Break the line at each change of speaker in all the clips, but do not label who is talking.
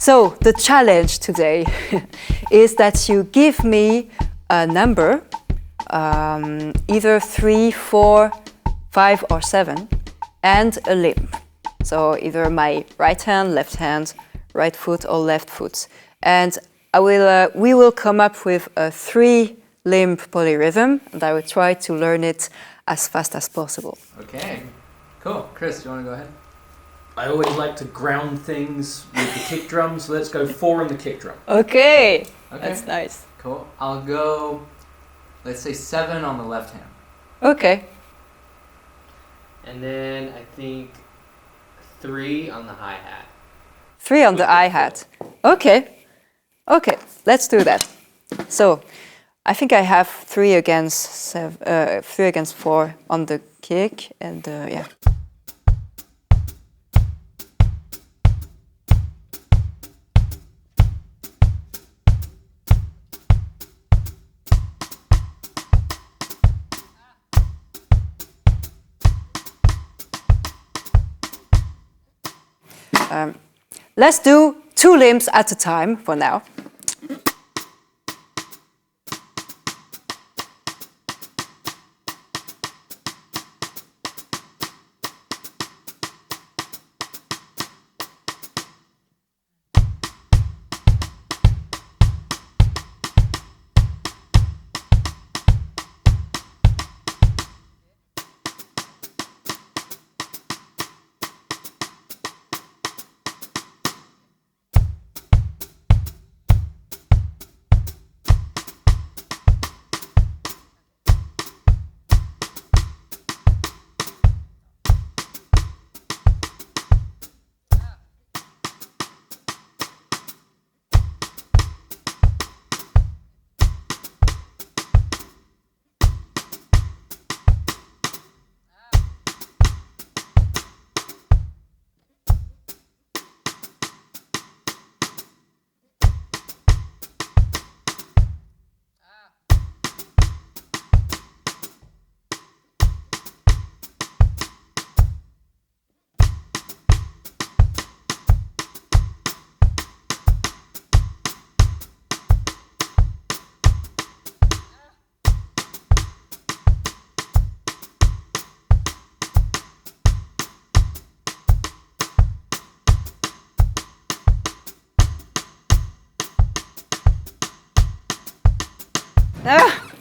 So the challenge today is that you give me a number, either 3, 4, 5 or 7, and a limb. So either my right hand, left hand, right foot or left foot. And we will come up with a 3-limb polyrhythm, and I will try to learn it as fast as possible.
Okay, cool. Chris, do you want to go ahead?
I always like to ground things with the kick drum, so let's go 4 on the kick drum.
Okay, that's nice.
Cool. I'll go, let's say 7 on the left hand.
Okay.
And then I think 3 on the hi-hat.
3 on the hi-hat. Okay. Okay, let's do that. So, I think I have 3 against 4 on the kick, and yeah. Let's do 2 limbs at a time for now.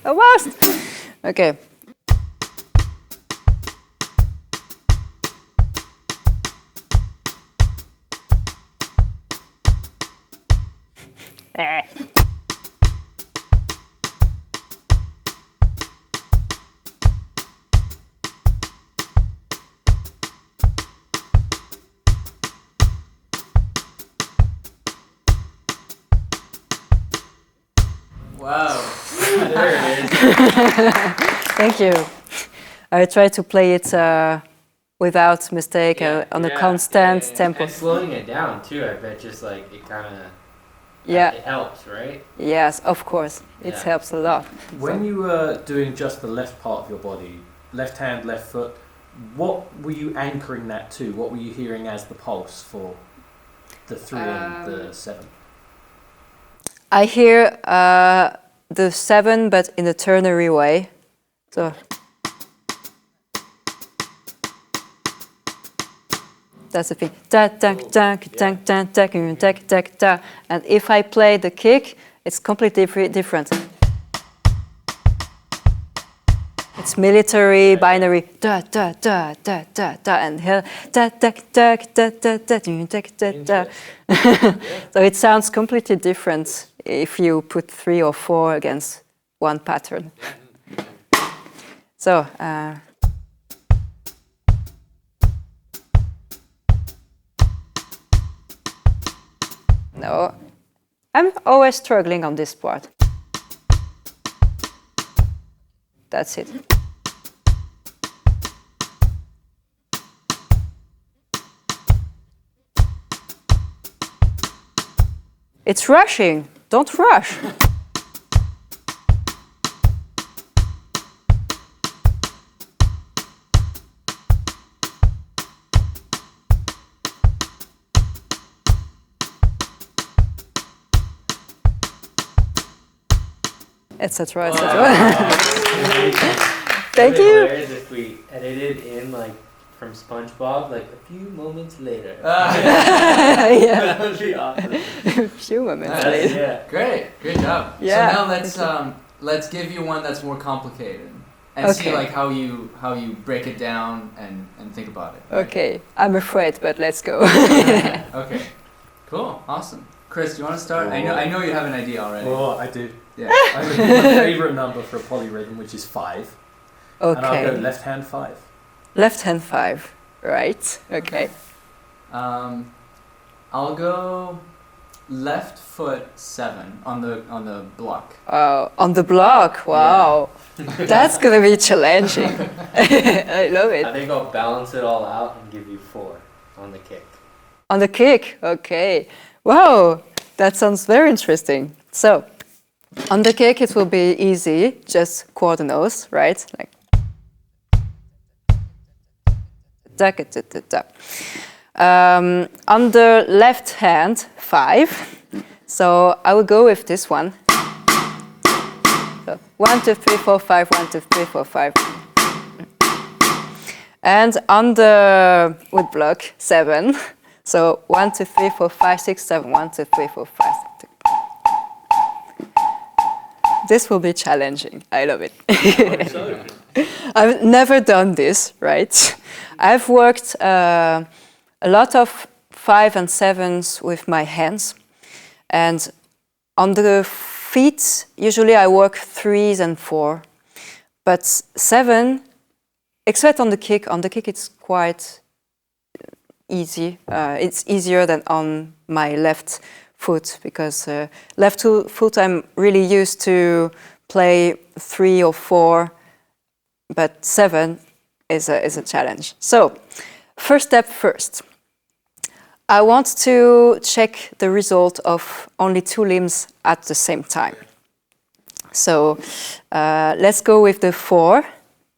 Almost! Okay.
Wow, there it is.
Thank you. I try to play it without mistake, on a constant tempo.
And slowing it down too, I bet just like it kind of it helps, right?
Yes, of course. It helps a lot.
When you were doing just the left part of your body, left hand, left foot, what were you anchoring that to? What were you hearing as the pulse for the 3 and the 7?
I hear the 7, but in a ternary way. So that's the thing. Ta ta ta ta ta ta ta ta ta. And if I play the kick, it's completely different. It's military, binary, da da da da da da, and here da da da da da da da da. So it sounds completely different if you put 3 or 4 against one pattern. So. No, I'm always struggling on this part. That's it. It's rushing. Don't rush. etc., etc. Thank
It'd be
you.
hilarious if we edited in like from SpongeBob, like a few moments later.
Yeah,
That would be awesome.
a few moments
Nice.
later.
Yeah.
Great job.
Yeah.
So now let's give you one that's more complicated and see
Okay.
like how you break it down and think about it. right?
Okay, I'm afraid, but let's go.
Okay. Cool. Awesome. Chris, do you want to start? I know you have an idea already.
Oh, I do.
Yeah.
I'm going to pick my favourite number for a polyrhythm, which is 5. And I'll go
Okay,
left hand 5.
left hand 5, right? Okay.
I'll go left foot 7 on the block.
On the block, wow. That's gonna be challenging. I love
I
it.
think I'll balance it all out and give you 4 on the kick.
On the kick, okay. Wow, that sounds very interesting. So, on the kick it will be easy, just quarter notes, right? Like on the left hand, 5. So I will go with this one. So 1, 2, 3, 4, 5, 1, 2, 3, 4, 5. And on the wood block, 7. So 1, 2, 3, 4, 5, 6, 7. 1, 2, 3, 4, 5, 6. This will be challenging. I love it. I've never done this, right? I've worked a lot of 5 and 7s with my hands. And on the feet, usually I work 3s and 4. But 7, except on the kick it's quite easy. It's easier than on my left foot because left foot I'm really used to play 3 or 4, but 7 is a challenge. So, first step first. I want to check the result of only 2 limbs at the same time. So, let's go with the 4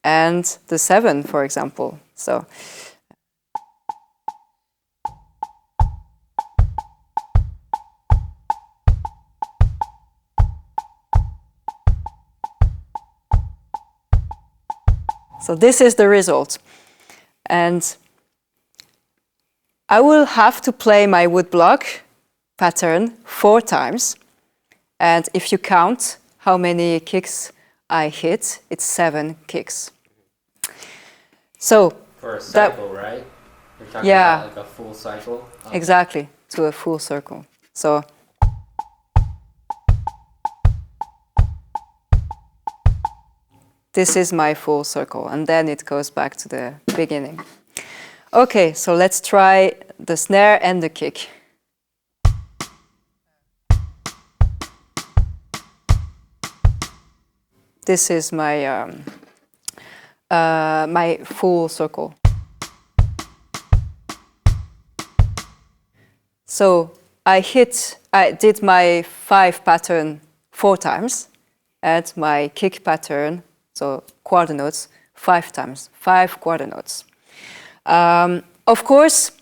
and the 7, for example. So. So this is the result. And I will have to play my wood block pattern 4 times. And if you count how many kicks I hit, it's 7 kicks. So
For a cycle, right? You're talking
Yeah.
about like a full cycle? Oh.
exactly, to a full circle. So this is my full circle, and then it goes back to the beginning. Okay, so let's try the snare and the kick. This is my my full circle. So I did my 5 pattern 4 times, and my kick pattern, so quarter notes, 5 times, 5 quarter notes. Of course,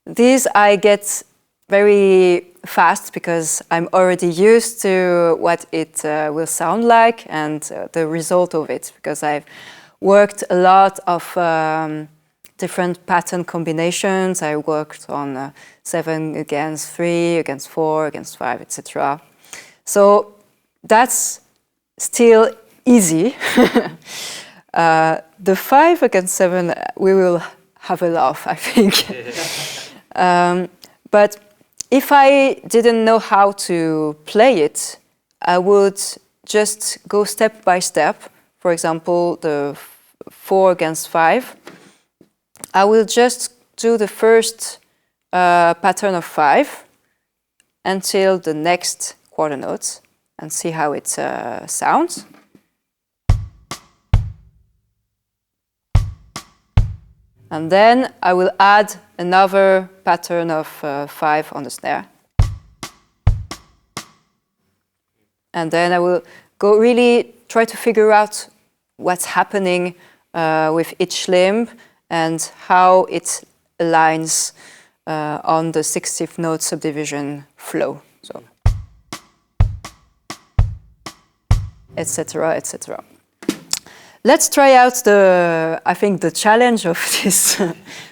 these I get very fast because I'm already used to what it will sound like and the result of it, because I've worked a lot of different pattern combinations. I worked on 7 against 3, against 4, against 5, etc. So that's still easy. The 5 against 7, we will have a laugh, I think. But if I didn't know how to play it, I would just go step by step. For example, the 4 against 5. I will just do the first pattern of 5 until the next quarter notes and see how it sounds. And then I will add another pattern of 5 on the snare. And then I will go really try to figure out what's happening with each limb and how it aligns on the 60th note subdivision flow. So. etc., etc. Let's try out I think the challenge of this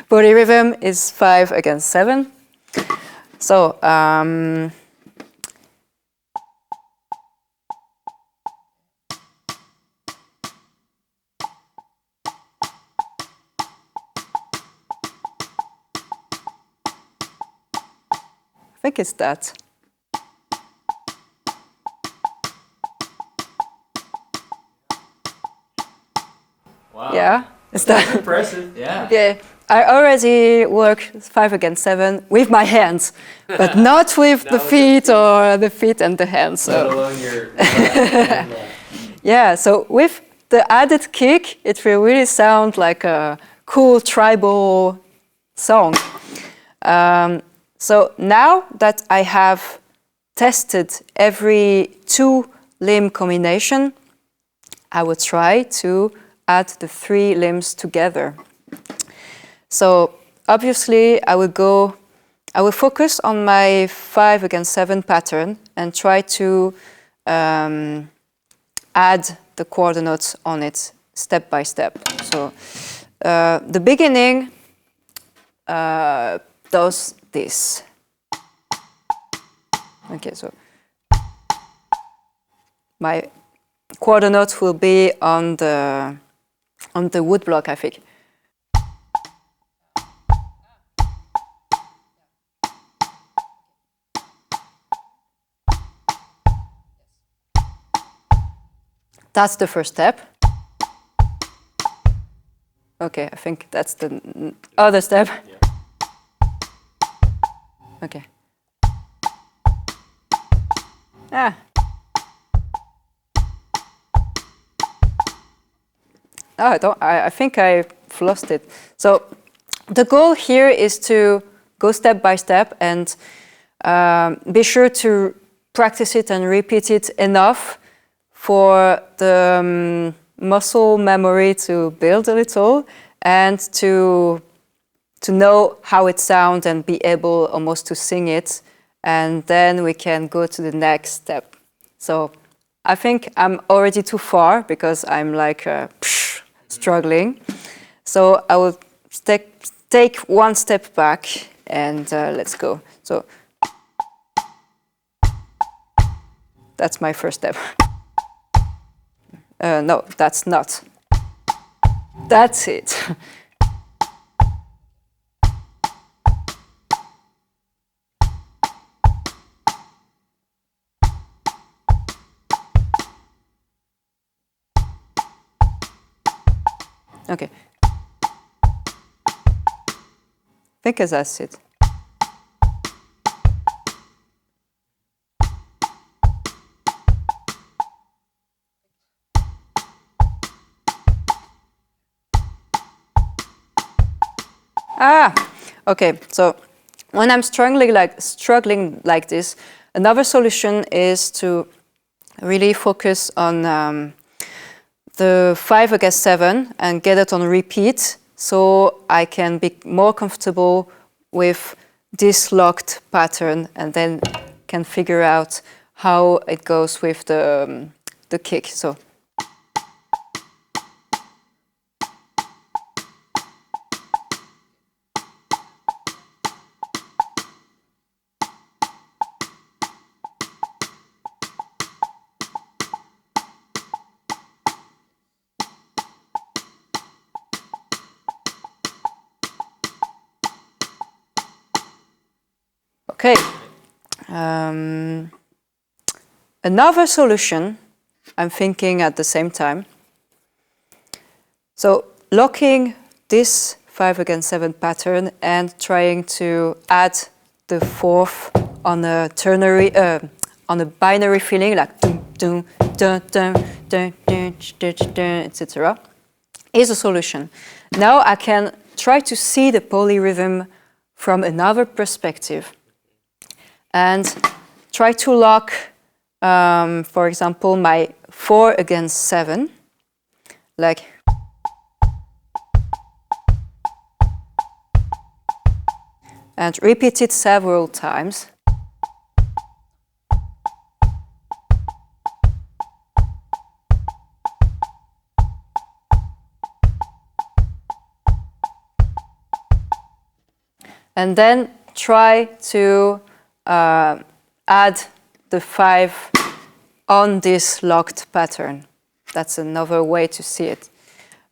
polyrhythm is 5 against 7. So, I think it's that.
Wow.
Yeah, it's that.
Impressive.
Yeah.
Yeah, I already work 5 against 7 with my hands, but not with the feet or the feet and the hands.
Let
So.
alone your and left.
Yeah, so with the added kick, it will really sound like a cool tribal song. So now that I have tested every 2 limb combination, I will try to add the 3 limbs together. So obviously I will focus on my 5 against 7 pattern and try to add the quarter notes on it step by step. So the beginning does this. Okay, so my quarter note will be on the wood block, I think. That's the first step. Okay, I think that's the other step.
Yeah.
Okay. Ah. Oh, I think I've lost it. So the goal here is to go step by step and be sure to practice it and repeat it enough for the muscle memory to build a little and to know how it sounds and be able almost to sing it. And then we can go to the next step. So I think I'm already too far because I'm like struggling. So I will take one step back and let's go. So that's my first step. No, that's not. That's it. Okay. I think that's it. Ah, okay. So when I'm struggling like this, another solution is to really focus on the 5 against 7 and get it on repeat, so I can be more comfortable with this locked pattern and then can figure out how it goes with the kick. So. Okay. Another solution, I'm thinking at the same time. So locking this 5 against 7 pattern and trying to add the 4th on a ternary, on a binary feeling like dun dun dun dun dun dun dun dun, etc. is a solution. Now I can try to see the polyrhythm from another perspective and try to lock, for example, my 4 against 7, like and repeat it several times. and then try to add the 5 on this locked pattern. That's another way to see it.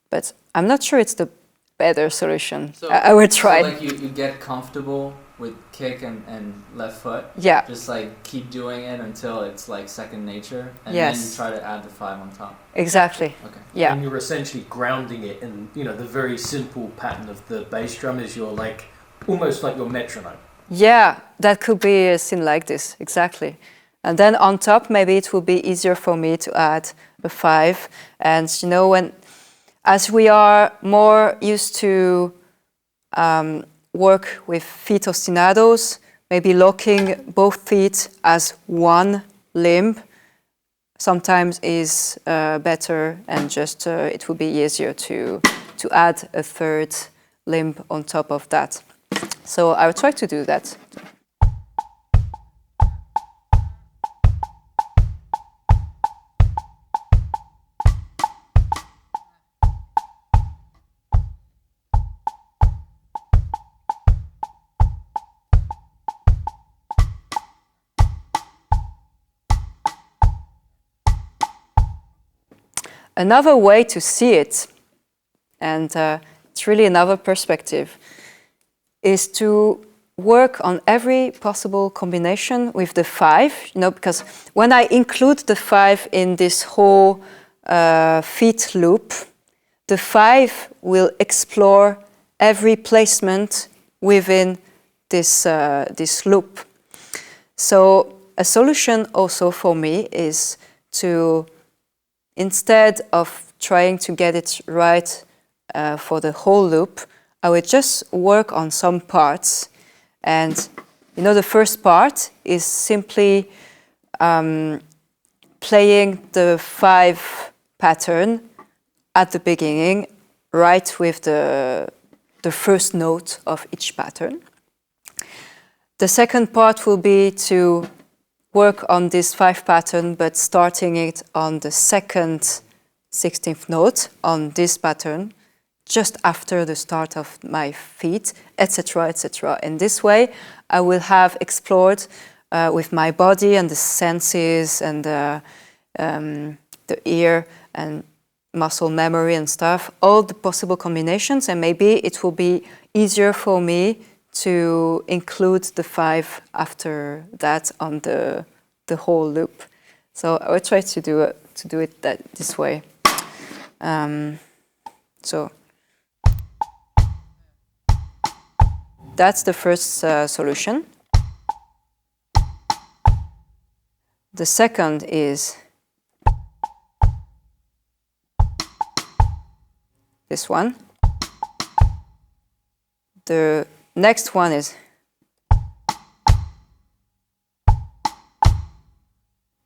But I'm not sure it's the better solution.
So,
I will try.
So like you get comfortable with kick and left foot.
Yeah.
Just like keep doing it until it's like second nature, and
Yes.
then you try to add the 5 on top.
Exactly.
Okay.
Yeah.
And you're essentially grounding it in, you know, the very simple pattern of the bass drum is your like, almost like your metronome.
Yeah, that could be a scene like this, exactly. And then on top, maybe it will be easier for me to add a 5. And you know, as we are more used to work with feet ostinatos, maybe locking both feet as one limb sometimes is better, and just it will be easier to add a third limb on top of that. So I will try to do that. Another way to see it, and it's really another perspective, is to work on every possible combination with the 5, you know, because when I include the 5 in this whole feet loop, the 5 will explore every placement within this loop. So a solution also for me is to, instead of trying to get it right for the whole loop, I would just work on some parts. And you know, the first part is simply playing the 5 pattern at the beginning, right with the first note of each pattern. The second part will be to work on this 5 pattern, but starting it on the second 16th note on this pattern, just after the start of my feet, etc., etc. In this way, I will have explored with my body and the senses and the ear and muscle memory and stuff, all the possible combinations, and maybe it will be easier for me to include the 5 after that on the whole loop. So I will try to do it this way. So that's the first solution. The second is this one. The next one is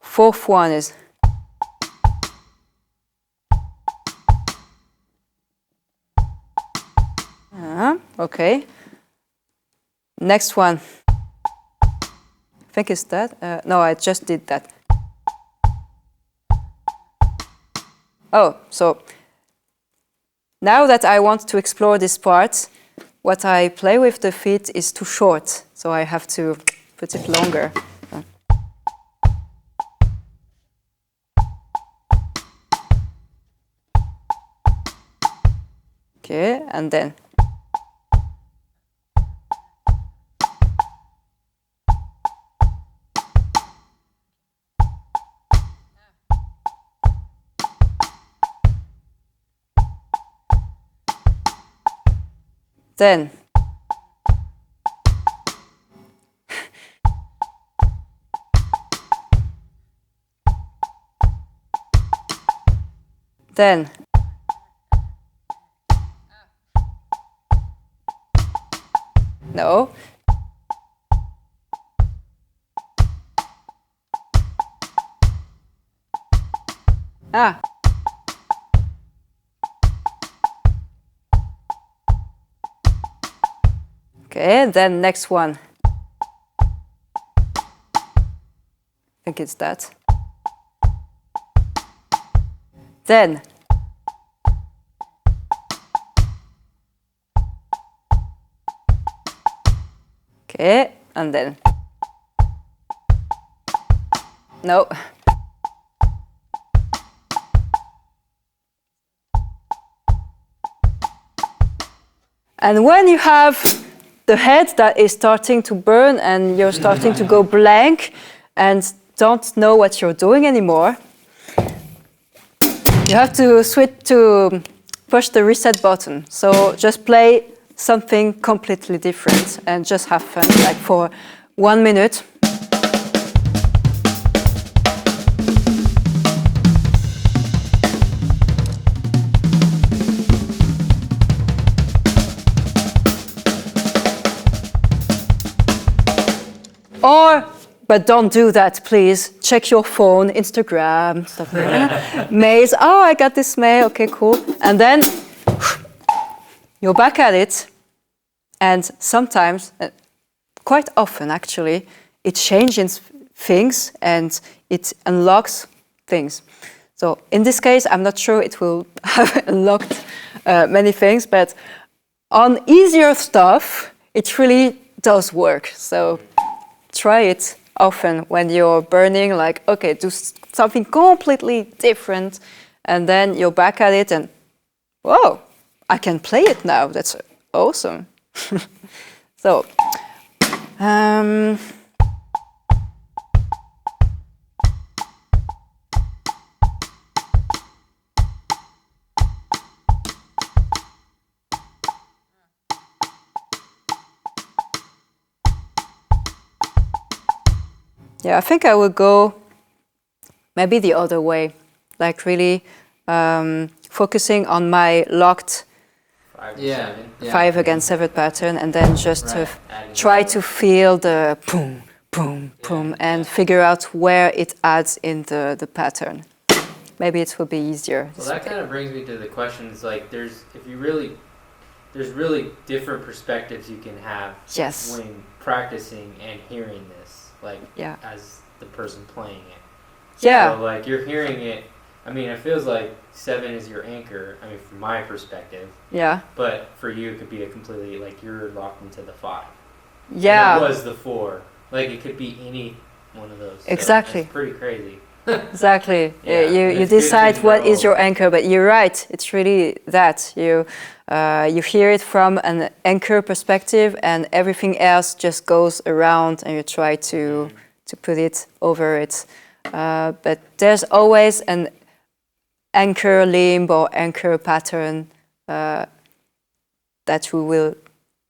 fourth one is okay. Next one, I think it's that. No, I just did that. Oh, so now that I want to explore this part, what I play with the feet is too short, so I have to put it longer. Okay, and then then no. Ah. Okay, then next one. I think it's that. Then Okay, and then no. And when you have the head that is starting to burn and you're starting to go blank and don't know what you're doing anymore, you have to push the reset button. So just play something completely different and just have fun, like for 1 minute. But don't do that, please. Check your phone, Instagram, stuff like that. Mails. Oh, I got this mail. Okay, cool. And then you're back at it. And sometimes, quite often actually, it changes things and it unlocks things. So in this case, I'm not sure it will have unlocked many things, but on easier stuff, it really does work. So try it often when you're burning, like, okay, do something completely different, and then you're back at it and, whoa, I can play it now. That's awesome. So, yeah, I think I would go maybe the other way, like really focusing on my locked
5 to 7.
5 against 7 pattern, and then just to try to feel the boom, boom, boom, and figure out where it adds in the pattern. Maybe it will be easier.
Well, that kind of brings me to the questions, like there's really different perspectives you can have
Yes.
when practicing and hearing this, like as the person playing it.
Yeah.
So like you're hearing it, I mean, it feels like 7 is your anchor, I mean, from my perspective.
Yeah.
But for you, it could be a completely, like you're locked into the 5.
Yeah.
And it was the 4. Like it could be any one of those. So
Exactly.
it's pretty crazy.
Exactly.
Yeah,
you
it's good
decide
to
what is
know.
your anchor, but you're right. It's really that you hear it from an anchor perspective, and everything else just goes around, and you try to put it over it. But there's always an anchor limb or anchor pattern that we will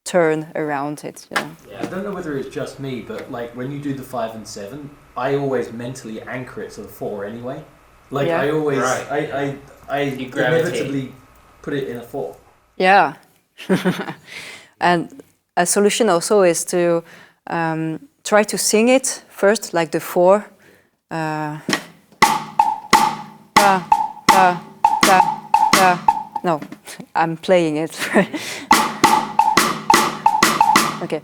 turn around it. You know?
I don't know whether it's just me, but like when you do the 5 and 7, I always mentally anchor it to the 4 anyway. Like I always, I
You gravitate.
inevitably put it in a 4.
Yeah. And a solution also is to try to sing it first, like the 4. No, I'm playing it. Okay.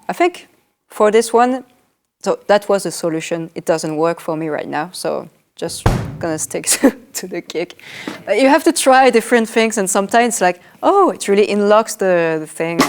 I think for this one, so that was a solution. It doesn't work for me right now, so just gonna stick to the kick. You have to try different things, and sometimes like, oh, it really unlocks the thing.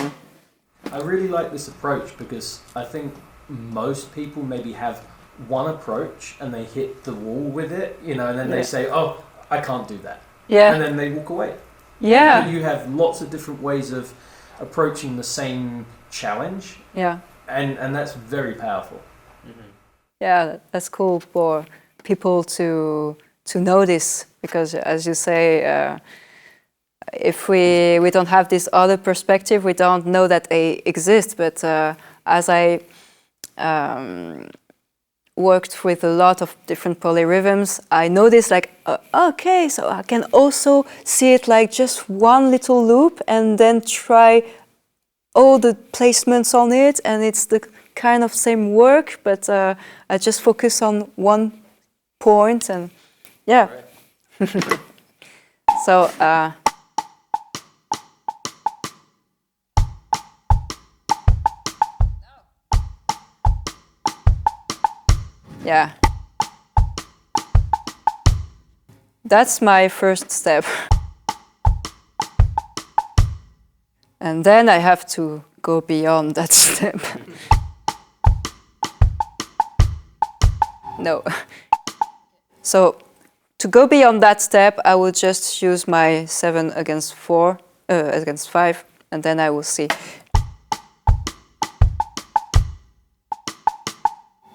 I really like this approach because I think most people maybe have one approach and they hit the wall with it, you know, and then they say, oh, I can't do that.
Yeah.
And then they walk away.
Yeah.
But you have lots of different ways of approaching the same challenge.
Yeah.
And that's very powerful.
Mm-hmm.
Yeah, that's cool for people to notice, because as you say, if we don't have this other perspective, we don't know that they exist. But as I worked with a lot of different polyrhythms, I noticed like, okay, so I can also see it like just one little loop and then try all the placements on it, and it's the kind of same work, but I just focus on one point, and yeah. Right. So yeah. That's my first step. And then I have to go beyond that step. No. So to go beyond that step, I will just use my 7 against 4, against 5, and then I will see.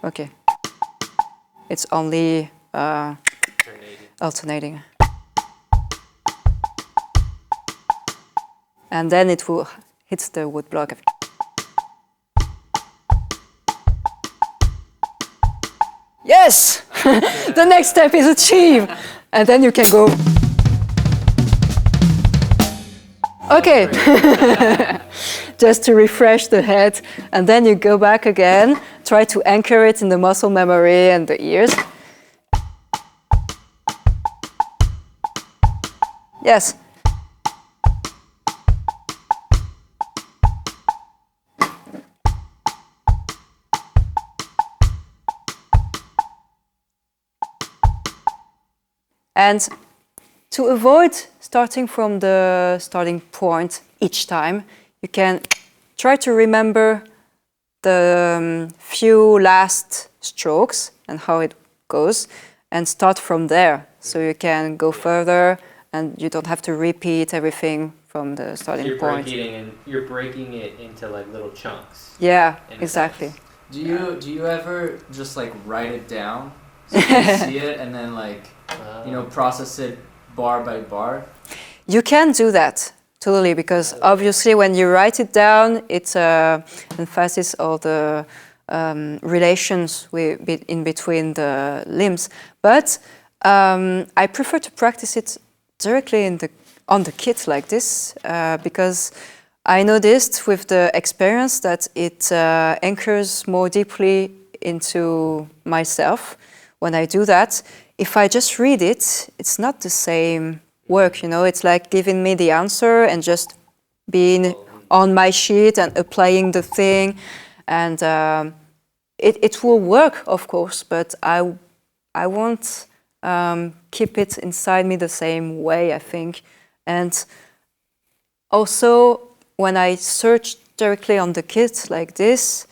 Okay. It's only alternating. And then it will hit the wood block. Yes! The next step is achieved! And then you can go. Okay. Just to refresh the head. And then you go back again. Try to anchor it in the muscle memory and the ears. Yes. And to avoid starting from the starting point each time, you can try to remember the few last strokes and how it goes and start from there. So you can go further and you don't have to repeat everything from the starting point.
You're breaking it into like little chunks.
Yeah, exactly.
Do you ever just like write it down so you can see it and then like process it bar by bar?
You can do that, totally, because obviously when you write it down, it emphasizes all the relations in between the limbs. But I prefer to practice it directly on the kit like this, because I noticed with the experience that it anchors more deeply into myself when I do that. If I just read it, it's not the same work, It's like giving me the answer and just being on my sheet and applying the thing. And it will work, of course, but I won't keep it inside me the same way, I think. And also, when I search directly on the kit like this,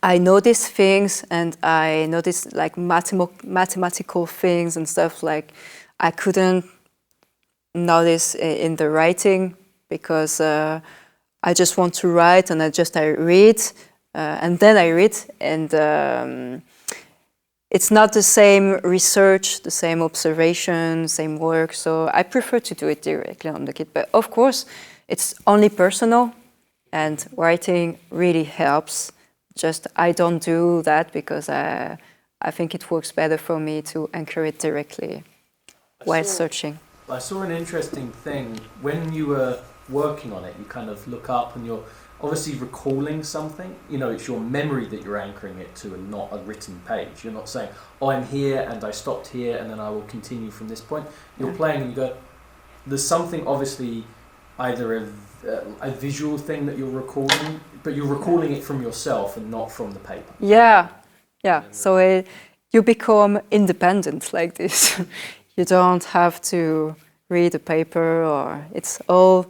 I notice things, and I notice like mathematical things and stuff like I couldn't notice in the writing, because I just want to write and I read and then I read, and it's not the same research, the same observation, same work. So I prefer to do it directly on the kit. But of course, it's only personal, and writing really helps. Just I don't do that because I think it works better for me to anchor it directly while searching.
I saw an interesting thing. When you were working on it, you kind of look up and you're obviously recalling something. It's your memory that you're anchoring it to and not a written page. You're not saying, I'm here and I stopped here and then I will continue from this point. You're playing and you go, there's something obviously either a visual thing that you're recalling, but you're recalling it from yourself and not from the paper.
Yeah. So you become independent like this. You don't have to read a paper, or it's all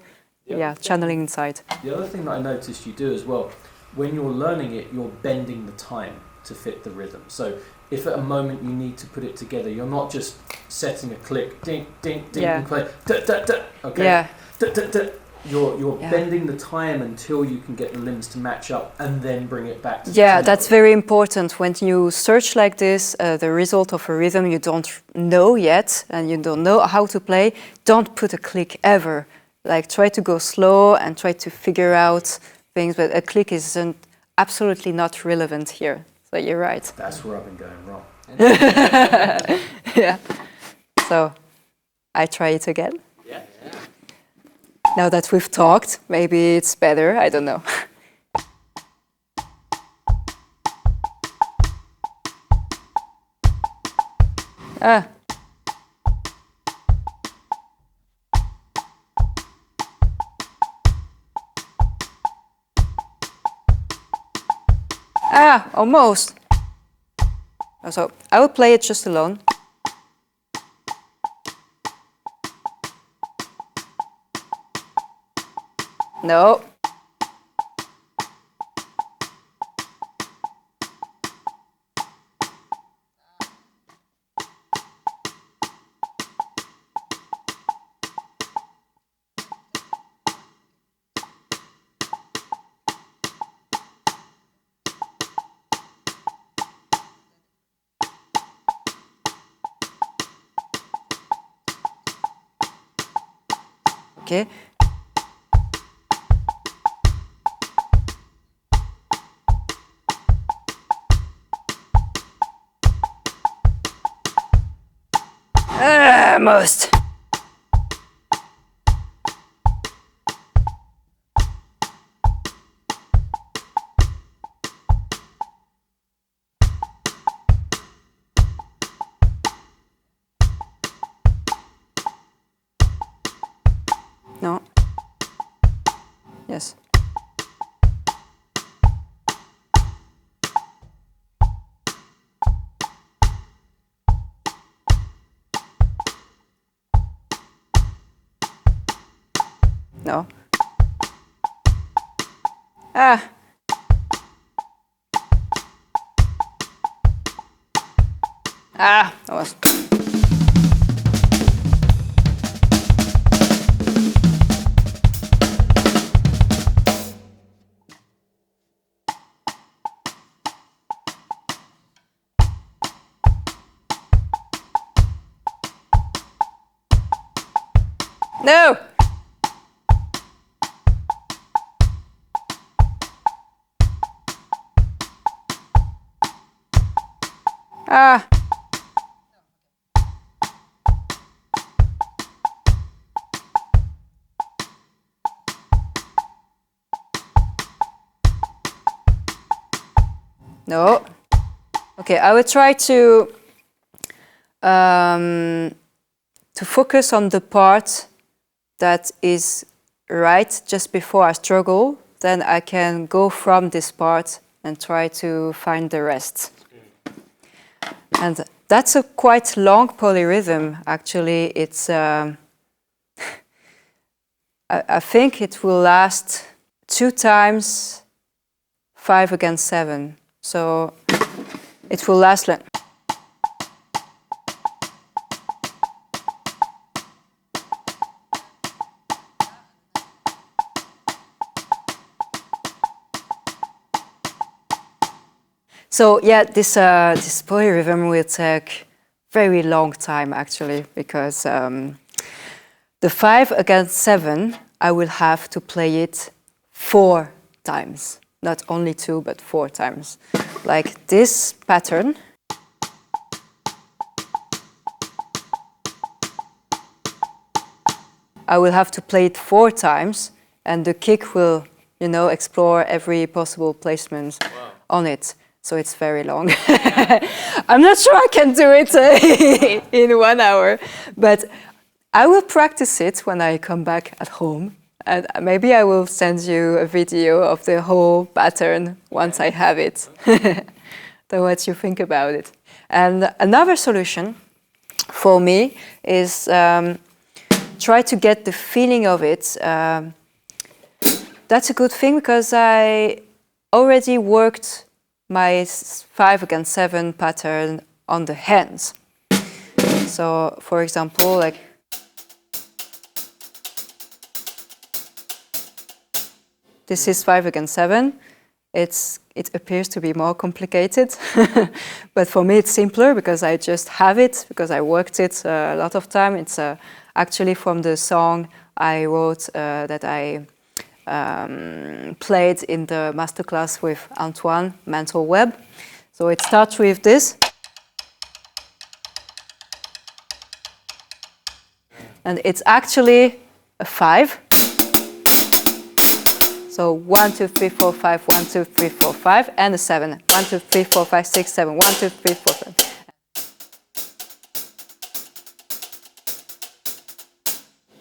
channeling inside.
The other thing that I noticed you do as well, when you're learning it, you're bending the time to fit the rhythm. So if at a moment you need to put it together, you're not just setting a click, ding, ding, ding, and play, da, da, da, okay?
Yeah.
Da, da, da. You're bending the time until you can get the limbs to match up and then bring it back to the tempo.
That's very important. When you search like this, the result of a rhythm you don't know yet and you don't know how to play, don't put a click ever. Like, try to go slow and try to figure out things, but a click is absolutely not relevant here. So you're right.
That's where I've been going wrong.
Yeah. So I try it again. Now that we've talked, maybe it's better, I don't know. Almost. So I will play it just alone. No. Okay. Almost. No. Yes. No. Ah. Ah, that was. No. Ah. No. Okay, I will try to focus on the part that is right just before I struggle. Then I can go from this part and try to find the rest. And that's a quite long polyrhythm, actually. It's I think it will last 2 times 5 against 7. So it will last long. So yeah, this polyrhythm will take very long time actually, because the 5 against 7, I will have to play it 4 times. Not only 2, but 4 times. Like this pattern. I will have to play it 4 times, and the kick will, you know, explore every possible placement on it. So it's very long. I'm not sure I can do it in 1 hour, but I will practice it when I come back at home. And maybe I will send you a video of the whole pattern once I have it. So what you think about it. And another solution for me is try to get the feeling of it. That's a good thing because I already worked my 5 against 7 pattern on the hands. So, for example, like this is 5 against 7. It appears to be more complicated, but for me it's simpler because I just have it, because I worked it a lot of time. It's actually from the song I wrote that I played in the masterclass with Antoine, Mental Web. So it starts with this. And it's actually a 5. So 1, 2, 3, 4, 5, 1, 2, 3, 4, 5, and a 7. 1, 2, 3, 4, 5, 6, 7. 1, 2, 3, 4, 5.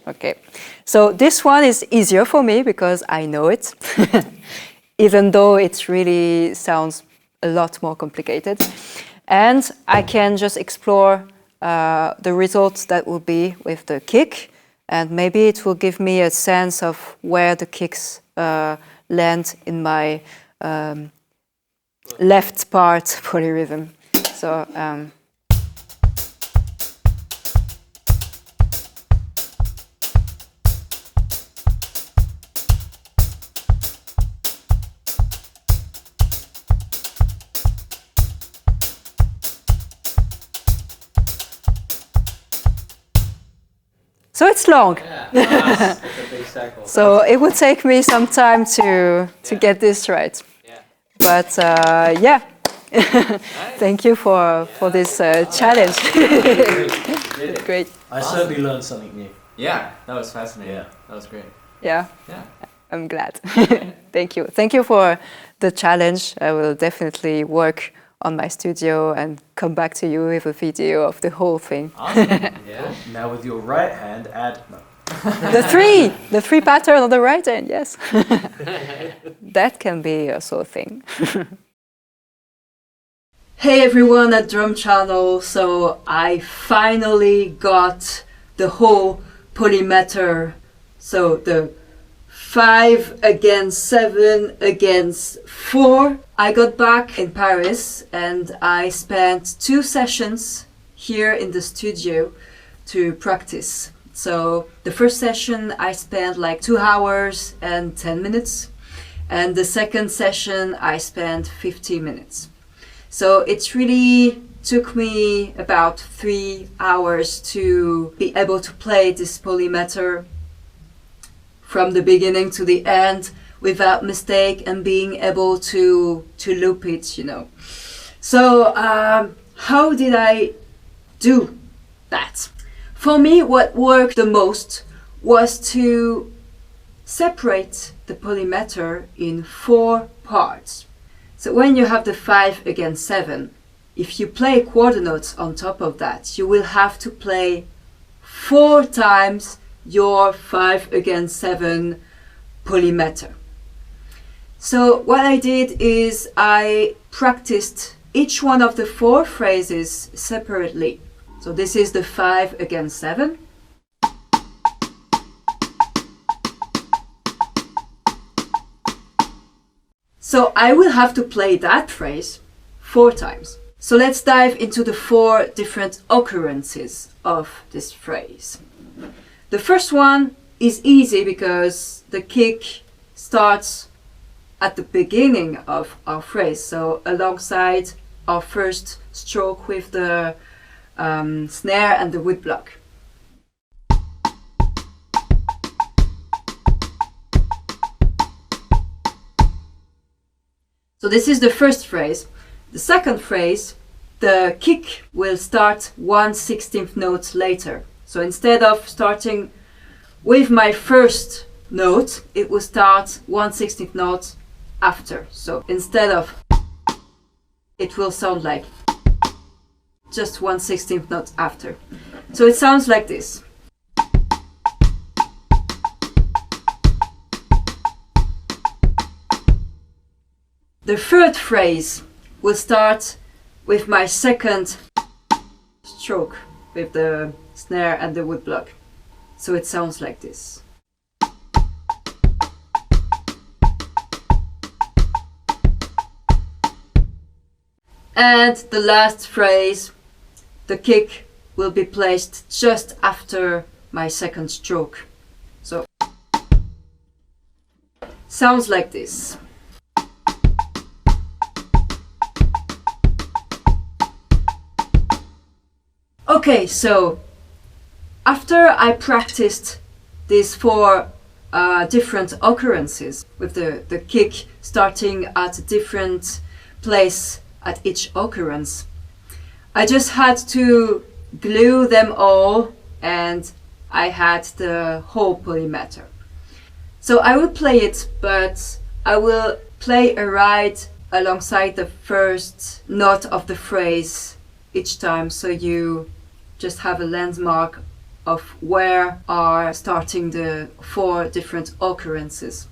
Okay, so this one is easier for me because I know it, even though it really sounds a lot more complicated. And I can just explore the results that will be with the kick. and maybe it will give me a sense of where the kicks land in my left part polyrhythm. So. So it's long.
Yeah, it's a big cycle.
So it would take me some time to get this right.
Yeah.
But yeah, thank you for this challenge. Great.
I certainly learned something new.
Yeah, that was fascinating.
Yeah.
That was great.
Yeah,
Yeah.
I'm glad. Thank you. Thank you for the challenge. I will definitely work on my studio and come back to you with a video of the whole thing.
Awesome.
Yeah.
Now with your right hand, add no.
The three pattern on the right hand, yes. That can be also a thing. Hey everyone at Drum Channel, so I finally got the whole polymeter, so the 5 against 7 against 4. I got back in Paris and I spent 2 sessions here in the studio to practice. So the first session I spent like 2 hours and 10 minutes, and the second session I spent 50 minutes. So it really took me about 3 hours to be able to play this polymeter from the beginning to the end without mistake and being able to loop it, you know. So how did I do that? For me, what worked the most was to separate the polymeter in 4 parts. So when you have the 5 against 7, if you play quarter notes on top of that, you will have to play 4 times your 5 against 7 polymeter. So what I did is I practiced each one of the 4 phrases separately. So this is the 5 against 7. So I will have to play that phrase 4 times. So let's dive into the 4 different occurrences of this phrase. The first one is easy because the kick starts at the beginning of our phrase, so alongside our first stroke with the snare and the woodblock. So this is the first phrase. The second phrase, the kick will start 1/16th note later. So instead of starting with my first note, it will start 1/16th note after. So instead of, it will sound like just 1/16th note after. So it sounds like this. The third phrase will start with my second stroke with the snare and the woodblock. So it sounds like this. And the last phrase, the kick will be placed just after my second stroke. So sounds like this. Okay, so after I practiced these 4 different occurrences with the kick starting at a different place at each occurrence, I just had to glue them all and I had the whole polymeter. So I will play it, but I will play a ride alongside the first note of the phrase each time, so you just have a landmark of where are starting the 4 different occurrences.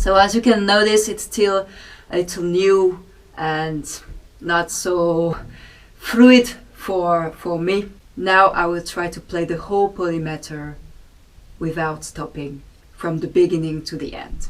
So as you can notice, it's still a little new and not so fluid for me. Now I will try to play the whole polymeter without stopping from the beginning to the end.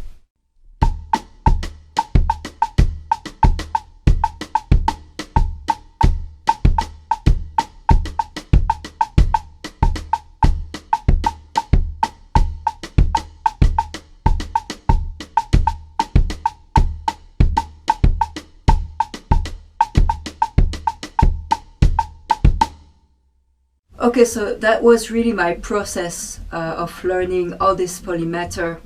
Okay, so that was really my process of learning all this polymeter,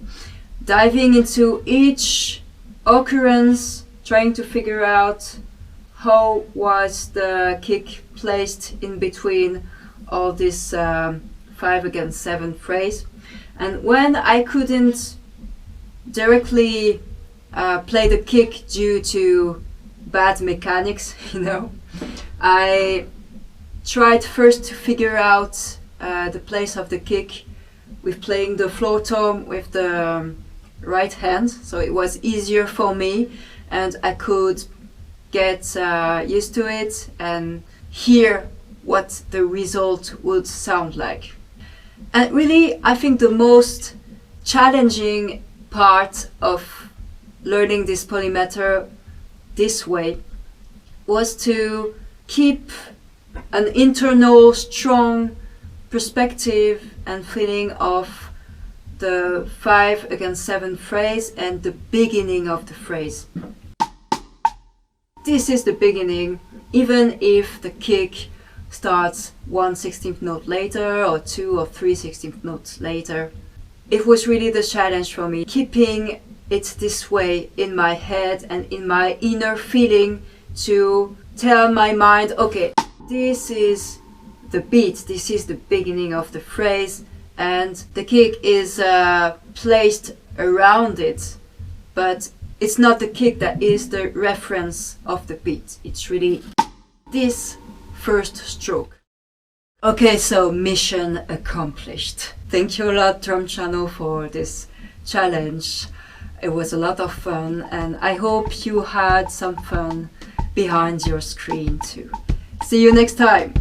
diving into each occurrence, trying to figure out how was the kick placed in between all this 5 against 7 phrase. And when I couldn't directly play the kick due to bad mechanics, I tried first to figure out the place of the kick with playing the floor tom with the right hand, so it was easier for me and I could get used to it and hear what the result would sound like. And really, I think the most challenging part of learning this polymeter this way was to keep an internal strong perspective and feeling of the 5 against 7 phrase and the beginning of the phrase. This is the beginning, even if the kick starts 1/16th note later or 2 or 3/16th notes later. It was really the challenge for me, keeping it this way in my head and in my inner feeling to tell my mind, okay, this is the beat, this is the beginning of the phrase, and the kick is placed around it, but it's not the kick that is the reference of the beat. It's really this first stroke. Okay, so mission accomplished. Thank you a lot, Drum Channel, for this challenge. It was a lot of fun, and I hope you had some fun behind your screen too. See you next time.